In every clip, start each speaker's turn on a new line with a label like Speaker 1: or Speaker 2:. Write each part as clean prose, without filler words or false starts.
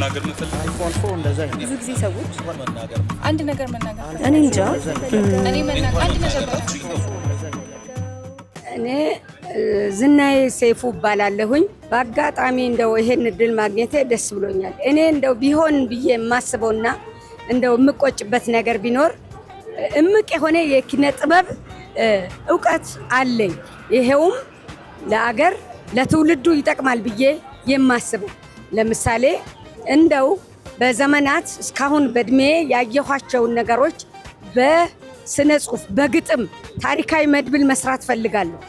Speaker 1: መናገር መሰለኝ
Speaker 2: ብዙ ጊዜ ሰዎች አንድ ነገር መናገር
Speaker 3: እኔ እንጃ
Speaker 2: እኔ መናገር አንድ ነገር
Speaker 3: እኔ ዝናዬ ሰይፉ እባላለሁኝ። በአጋጣሚ እንደው ይሄን እድል ማግኘቴ ደስ ብሎኛል። እኔ እንደው ቢሆን ብዬ የማስበውና እንደው የምቆጭበት ነገር ቢኖር እምቅ የሆነ የኪነ ጥበብ እውቀት አለኝ። ይሄውም ለአገር ለትውልዱ ይጠቅማል ብዬ የማስበው ለምሳሌ እንደው በዘመናት እስካሁን በእድሜ ያየኋቸውን ነገሮች በስነ ጽሁፍ በግጥም ታሪካዊ መድብል መስራት ፈልጋለሁ።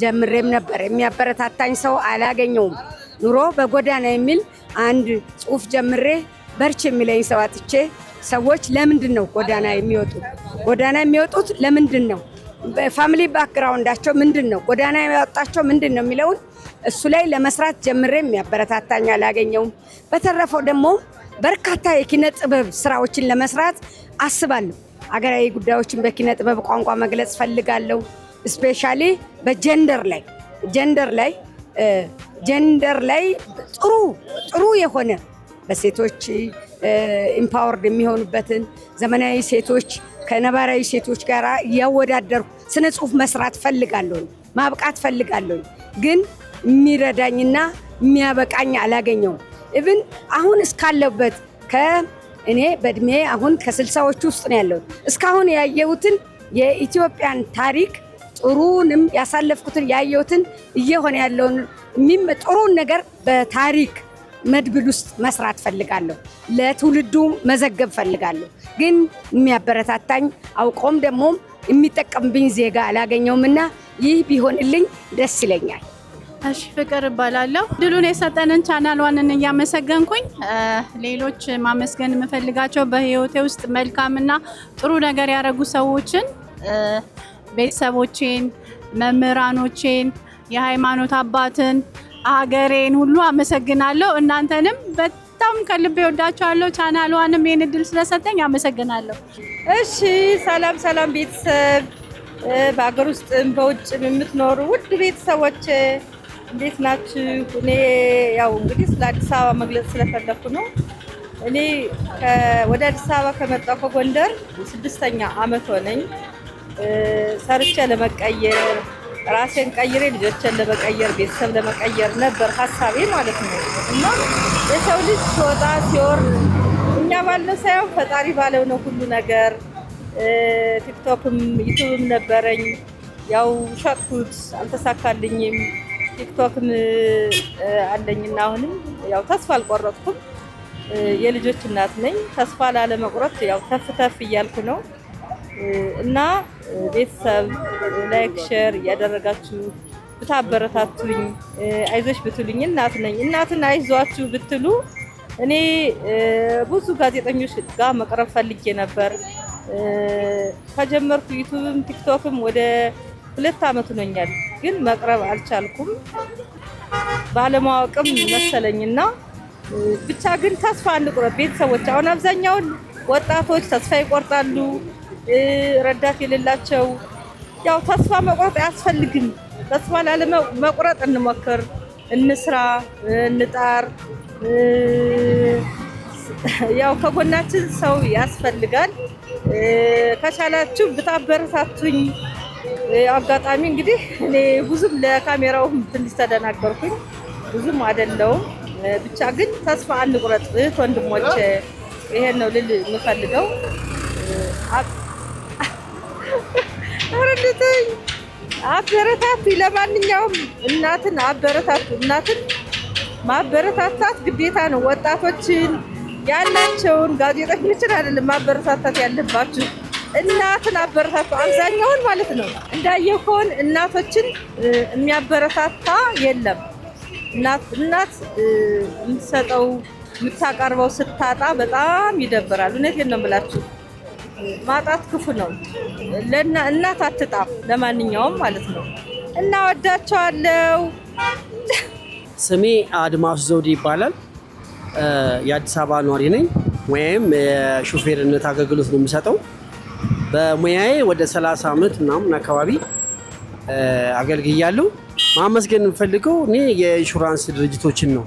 Speaker 3: ጀምሬም ነበር። የሚያበረታታኝ ሰው አላገኘውም። ኑሮ በጎዳና የሚል አንድ ጽሁፍ ጀምሬ በርች የሚለኝ ሰው አጥቼ ሰዎች ለምንድን ነው ጎዳና የሚወጡት? ጎዳና የሚወጡት ለምንድን ነው? በፋሚሊ ባክግራውንዳቸው ምንድን ነው? ጎዳና ያወጣቸው ምንድን ነው የሚለውን እሱ ላይ ለመስራት ጀምሬ የሚያበረታታኝ አላገኘውም። በተረፈው ደግሞ በርካታ የኪነ ጥበብ ስራዎችን ለመስራት አስባለሁ። አገራዊ ጉዳዮችን በኪነ ጥበብ ቋንቋ መግለጽ ፈልጋለሁ። ስፔሻሊ በጀንደር ላይ ጥሩ የሆነ በሴቶች ኢምፓወርድ የሚሆኑበትን ዘመናዊ ሴቶች ከነባራዊ ሴቶች ጋር እያወዳደርኩ ስነ ጽሁፍ መስራት ፈልጋለሁ። ማብቃት ፈልጋለሁ። ግን የሚረዳኝና የሚያበቃኝ አላገኘውም። ኢቭን አሁን እስካለሁበት እኔ በእድሜ አሁን ከ60ዎቹ ውስጥ ነው ያለሁት። እስካሁን ያየሁትን የኢትዮጵያን ታሪክ ጥሩንም ያሳለፍኩትን ያየሁትን እየሆነ ያለውን ጥሩን ነገር በታሪክ መድብል ውስጥ መስራት ፈልጋለሁ። ለትውልዱ መዘገብ ፈልጋለሁ። ግን የሚያበረታታኝ አውቆም ደግሞ የሚጠቀምብኝ ዜጋ አላገኘውምና ይህ ቢሆንልኝ ደስ ይለኛል።
Speaker 4: እሺ ፍቅር እባላለሁ። ድሉን የሰጠንን ቻናል ዋንን እያመሰገንኩኝ ሌሎች ማመስገን የምፈልጋቸው በህይወቴ ውስጥ መልካምና ጥሩ ነገር ያደረጉ ሰዎችን ቤተሰቦቼን፣ መምህራኖቼን፣ የሃይማኖት አባትን፣ ሀገሬን ሁሉ አመሰግናለሁ። እናንተንም በጣም ከልቤ ወዳችኋለሁ። ቻናሏንም ይህን እድል ስለሰጠኝ አመሰግናለሁ።
Speaker 5: እሺ ሰላም ቤተሰብ፣ በሀገር ውስጥም በውጭም የምትኖሩ ውድ ቤተሰቦች እንዴት ናችሁ? እኔ ያው እንግዲህ ስለ አዲስ አበባ መግለጽ ስለፈለኩ ነው። እኔ ወደ አዲስ አበባ ከመጣሁ ከጎንደር 6ኛ ዓመት ሆነኝ። ሰርቼ ለመቀየር ራሴን ቀይሬ ልጆችን ለመቀየር ቤተሰብ ለመቀየር ነበር ሀሳቤ ማለት ነው። እና የሰው ልጅ ሲወጣ ሲወርድ እኛ ባለው ሳይሆን ፈጣሪ ባለው ነው ሁሉ ነገር። ቲክቶክም ዩቲዩብም ነበረኝ፣ ያው ሸጥኩት፣ አልተሳካልኝም። ቲክቶክም አለኝና አሁንም ያው ተስፋ አልቆረጥኩም። የልጆች እናት ነኝ። ተስፋ ላለመቁረጥ ያው ተፍ እያልኩ ነው። እና ቤተሰብ ላይክ ሼር እያደረጋችሁ ብታበረታቱኝ፣ አይዞሽ ብትሉኝ፣ እናት ነኝ። እናትን አይዟችሁ ብትሉ እኔ ብዙ ጋዜጠኞች ጋር መቅረብ ፈልጌ ነበር። ከጀመርኩ ዩቲዩብም ቲክቶክም ወደ 2 ዓመት ሆኖኛል፣ ግን መቅረብ አልቻልኩም። ባለማወቅም መሰለኝና ብቻ ግን ተስፋ አንቁረጥ ቤተሰቦች። አሁን አብዛኛውን ወጣቶች ተስፋ ይቆርጣሉ፣ ረዳት የሌላቸው። ያው ተስፋ መቁረጥ አያስፈልግም። ተስፋ ላለመቁረጥ እንሞክር፣ እንስራ፣ እንጣር። ያው ከጎናችን ሰው ያስፈልጋል። ከቻላችሁ ብታበረታቱኝ። አጋጣሚ እንግዲህ እኔ ብዙም ለካሜራውም ትንሽ ተደናገርኩኝ፣ ብዙም አይደለውም። ብቻ ግን ተስፋ አንቁረጥ እህት ወንድሞች፣ ይሄን ነው ልል የምፈልገው። አረልተኝ አበረታቱ። ለማንኛውም እናትን አበረታቱ። እናትን ማበረታታት ግዴታ ነው። ወጣቶችን ያላቸውን ጋዜጠኞችን አይደለም ማበረታታት ያለባችሁ፣ እናትን አበረታቱ። አብዛኛውን ማለት ነው እንዳየው ከሆነ እናቶችን የሚያበረታታ የለም። እናት የምትሰጠው የምታቀርበው ስታጣ በጣም ይደብራል። እውነቴን ነው የምላችሁ። ማጣት ክፉ ነው። እናት አትጣም። ለማንኛውም ማለት ነው እና ወዳቸዋለሁ።
Speaker 6: ስሜ አድማሱ ዘውዴ ይባላል። የአዲስ አበባ ነዋሪ ነኝ። ወይም የሹፌርነት አገልግሎት ነው የምሰጠው። በሙያዬ ወደ 30 ዓመት ምናምን አካባቢ አገልግያለሁ። ማመስገን የምፈልገው እኔ የኢንሹራንስ ድርጅቶችን ነው።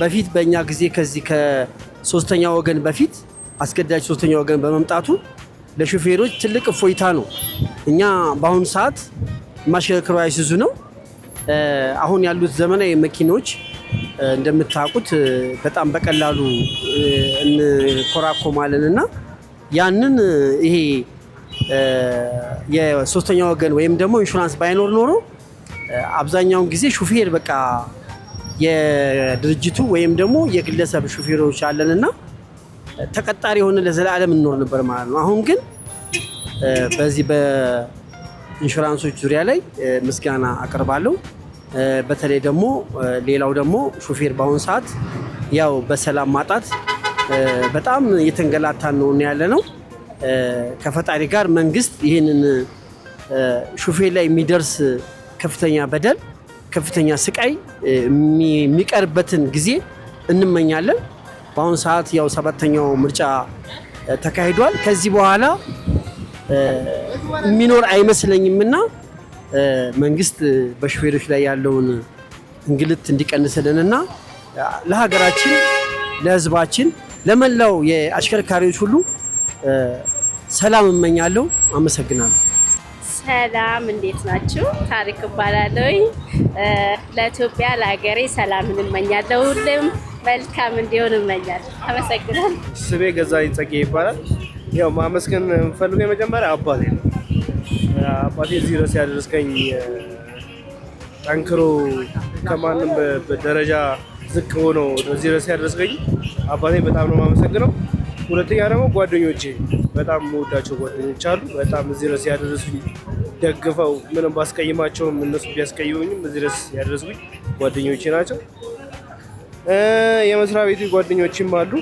Speaker 6: በፊት በእኛ ጊዜ ከዚህ ከሶስተኛ ወገን በፊት አስገዳጅ ሶስተኛ ወገን በመምጣቱ ለሾፌሮች ትልቅ እፎይታ ነው። እኛ በአሁኑ ሰዓት ማሽከርከሩ አይሱዙ ነው። አሁን ያሉት ዘመናዊ መኪኖች እንደምታውቁት በጣም በቀላሉ እንኮራኮማለን እና ያንን ይሄ የሶስተኛ ወገን ወይም ደግሞ ኢንሹራንስ ባይኖር ኖሮ አብዛኛውን ጊዜ ሹፌር በቃ የድርጅቱ ወይም ደግሞ የግለሰብ ሹፌሮች አለንና ተቀጣሪ ሆነ ለዘላለም እንኖር ነበር ማለት ነው። አሁን ግን በዚህ በኢንሹራንሶች ዙሪያ ላይ ምስጋና አቀርባለሁ። በተለይ ደግሞ ሌላው ደግሞ ሹፌር በአሁኑ ሰዓት ያው በሰላም ማጣት በጣም የተንገላታን ነው ያለ ነው። ከፈጣሪ ጋር መንግስት ይህንን ሹፌር ላይ የሚደርስ ከፍተኛ በደል ከፍተኛ ስቃይ የሚቀርበትን ጊዜ እንመኛለን። በአሁኑ ሰዓት ያው 7ኛው ምርጫ ተካሂዷል። ከዚህ በኋላ የሚኖር አይመስለኝምና መንግስት በሹፌሮች ላይ ያለውን እንግልት እንዲቀንስልንና ለሀገራችን፣ ለህዝባችን፣ ለመላው የአሽከርካሪዎች ሁሉ ሰላም እመኛለሁ። አመሰግናለሁ።
Speaker 7: ሰላም፣ እንዴት ናችሁ? ታሪክ እባላለሁ። ለኢትዮጵያ ለሀገሬ ሰላምን እመኛለሁ። ሁሉም መልካም እንዲሆን እመኛለሁ። አመሰግናለሁ።
Speaker 8: ስሜ ገዛኸኝ ጸጌ ይባላል። ያው ማመስገን የምፈልገው የመጀመሪያ አባቴ ነው። አባቴ እዚህ ድረስ ያደረስከኝ ጠንክሮ ከማንም በደረጃ ዝቅ ሆኖ እዚህ ድረስ ያደረስከኝ አባቴ በጣም ነው የማመሰግነው። ሁለተኛ ደግሞ ጓደኞቼ በጣም የምወዳቸው ጓደኞች አሉ። በጣም እዚህ ድረስ ያደረሱኝ ደግፈው ምንም ባስቀይማቸውም እነሱ ቢያስቀይሙኝም እዚህ ድረስ ያደረሱኝ ጓደኞቼ ናቸው። የመስሪያ ቤቱ ጓደኞችም አሉ።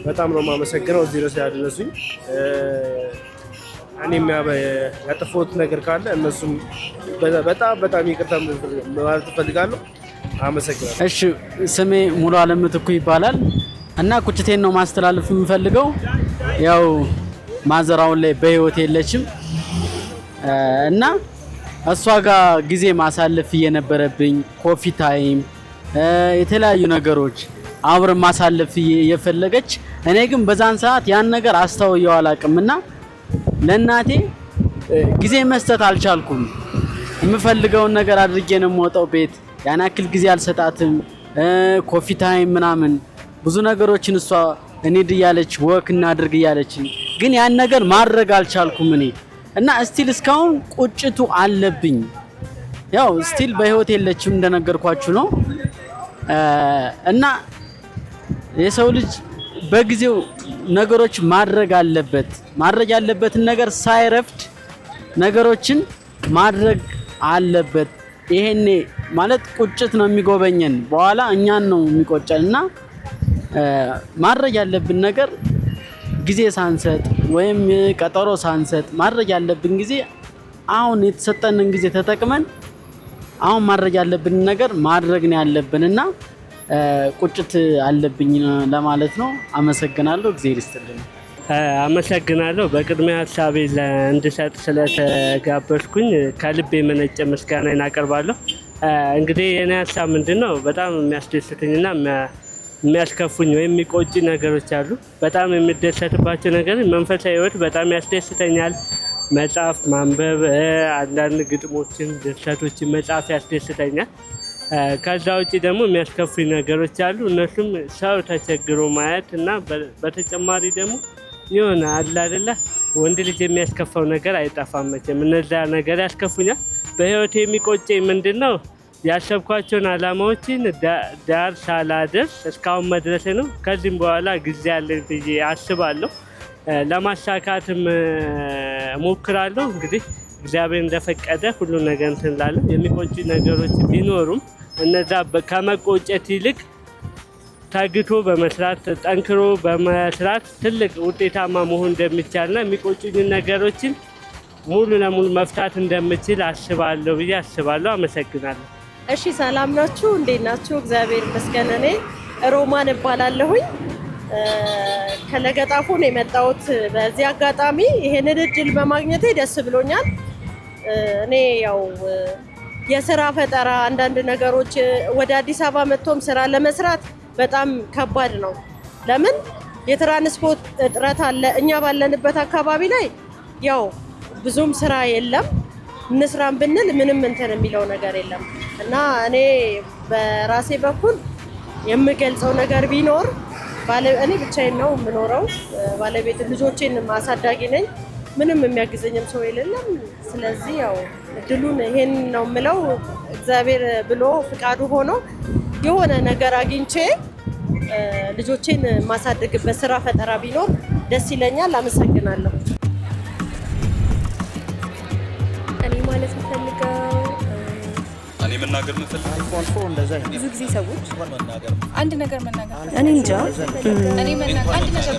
Speaker 8: በጣም ነው የማመሰግነው እዚህ ድረስ ያደረሱኝ። እኔም ያጠፋሁት ነገር ካለ እነሱም በጣም ይቅርታ ማለት እፈልጋለሁ። አመሰግናለሁ።
Speaker 9: እሺ፣ ስሜ ሙሉ አለም ምትኩ ይባላል እና ቁጭቴን ነው ማስተላለፍ የምፈልገው። ያው ማዘራውን ላይ በህይወት የለችም እና እሷ ጋር ጊዜ ማሳለፍ እየነበረብኝ ኮፊ ታይም የተለያዩ ነገሮች አብረን ማሳለፍ እየፈለገች እኔ ግን በዛን ሰዓት ያን ነገር አስተውየው አላውቅምና ለእናቴ ጊዜ መስጠት አልቻልኩም። የምፈልገውን ነገር አድርጌ ነው የምወጣው ቤት። ያን ያክል ጊዜ አልሰጣትም። ኮፊ ታይም ምናምን ብዙ ነገሮችን እሷ እንሂድ እያለች ወክ እናድርግ እያለች ግን ያን ነገር ማድረግ አልቻልኩም እኔ እና ስቲል እስካሁን ቁጭቱ አለብኝ። ያው ስቲል በህይወት የለችም እንደነገርኳችሁ ነው እና የሰው ልጅ በጊዜው ነገሮች ማድረግ አለበት። ማድረግ ያለበትን ነገር ሳይረፍድ ነገሮችን ማድረግ አለበት። ይሄኔ ማለት ቁጭት ነው የሚጎበኘን፣ በኋላ እኛን ነው የሚቆጨንና ማድረግ ያለብን ነገር ጊዜ ሳንሰጥ ወይም ቀጠሮ ሳንሰጥ ማድረግ ያለብን ጊዜ አሁን የተሰጠንን ጊዜ ተጠቅመን አሁን ማድረግ ያለብን ነገር ማድረግ ነው ያለብንና ቁጭት አለብኝ ለማለት ነው። አመሰግናለሁ። እግዚአብሔር ይስጥልኝ።
Speaker 10: አመሰግናለሁ። በቅድሚያ ሀሳቤ እንድሰጥ ስለተጋበዝኩኝ ከልቤ የመነጨ ምስጋናን አቀርባለሁ። እንግዲህ የኔ ሀሳብ ምንድነው በጣም የሚያስደስተኝና የሚያስከፉኝ ወይም የሚቆጭ ነገሮች አሉ። በጣም የሚደሰትባቸው ነገር መንፈሳዊ ህይወት በጣም ያስደስተኛል። መጽሐፍ ማንበብ፣ አንዳንድ ግጥሞችን፣ ድርሰቶችን መጽሐፍ ያስደስተኛል። ከዛ ውጭ ደግሞ የሚያስከፉኝ ነገሮች አሉ። እነሱም ሰው ተቸግሮ ማየት እና በተጨማሪ ደግሞ የሆነ አለ አይደለ ወንድ ልጅ የሚያስከፋው ነገር አይጠፋም መቼም። እነዛ ነገር ያስከፉኛል። በህይወት የሚቆጨኝ ምንድነው ያሰብኳቸውን አላማዎችን ዳር ሳላደርስ እስካሁን መድረሴ ነው። ከዚህም በኋላ ጊዜ አለኝ ብዬ አስባለሁ። ለማሳካትም ሞክራለሁ። እንግዲህ እግዚአብሔር እንደፈቀደ ሁሉ ነገር እንትን እላለሁ። የሚቆጩ ነገሮች ቢኖሩም እነዛ ከመቆጨት ይልቅ ታግቶ በመስራት ጠንክሮ በመስራት ትልቅ ውጤታማ መሆን እንደሚቻልና የሚቆጩኝ ነገሮችን ሙሉ ለሙሉ መፍታት እንደምችል አስባለሁ ብዬ አስባለሁ። አመሰግናለሁ።
Speaker 5: እሺ፣ ሰላም ናችሁ? እንዴት ናችሁ? እግዚአብሔር ይመስገን። እኔ ሮማን እባላለሁኝ። ከለገጣፎ ነው የመጣሁት። በዚህ አጋጣሚ ይሄንን እድል በማግኘቴ ደስ ብሎኛል። እኔ ያው የስራ ፈጠራ አንዳንድ ነገሮች ወደ አዲስ አበባ መጥቶም ስራ ለመስራት በጣም ከባድ ነው። ለምን የትራንስፖርት እጥረት አለ። እኛ ባለንበት አካባቢ ላይ ያው ብዙም ስራ የለም። እንስራም ብንል ምንም እንትን የሚለው ነገር የለም እና እኔ በራሴ በኩል የምገልጸው ነገር ቢኖር እኔ ብቻዬን ነው የምኖረው። ባለቤት ልጆቼን ማሳዳጊ ነኝ። ምንም የሚያግዘኝም ሰው የለም። ስለዚህ ያው እድሉን ይሄን ነው የምለው። እግዚአብሔር ብሎ ፍቃዱ ሆኖ የሆነ ነገር አግኝቼ ልጆቼን ማሳደግበት ስራ ፈጠራ ቢኖር ደስ ይለኛል። አመሰግናለሁ።
Speaker 2: እኔ ማለት የምፈልገው
Speaker 11: እኔ መናገር የምፈልገው
Speaker 1: አልፎ አልፎ እንደዛ
Speaker 2: ብዙ ጊዜ ሰዎች አንድ ነገር መናገር
Speaker 3: እኔ እንጃ
Speaker 2: እኔ መናገር አንድ ነገር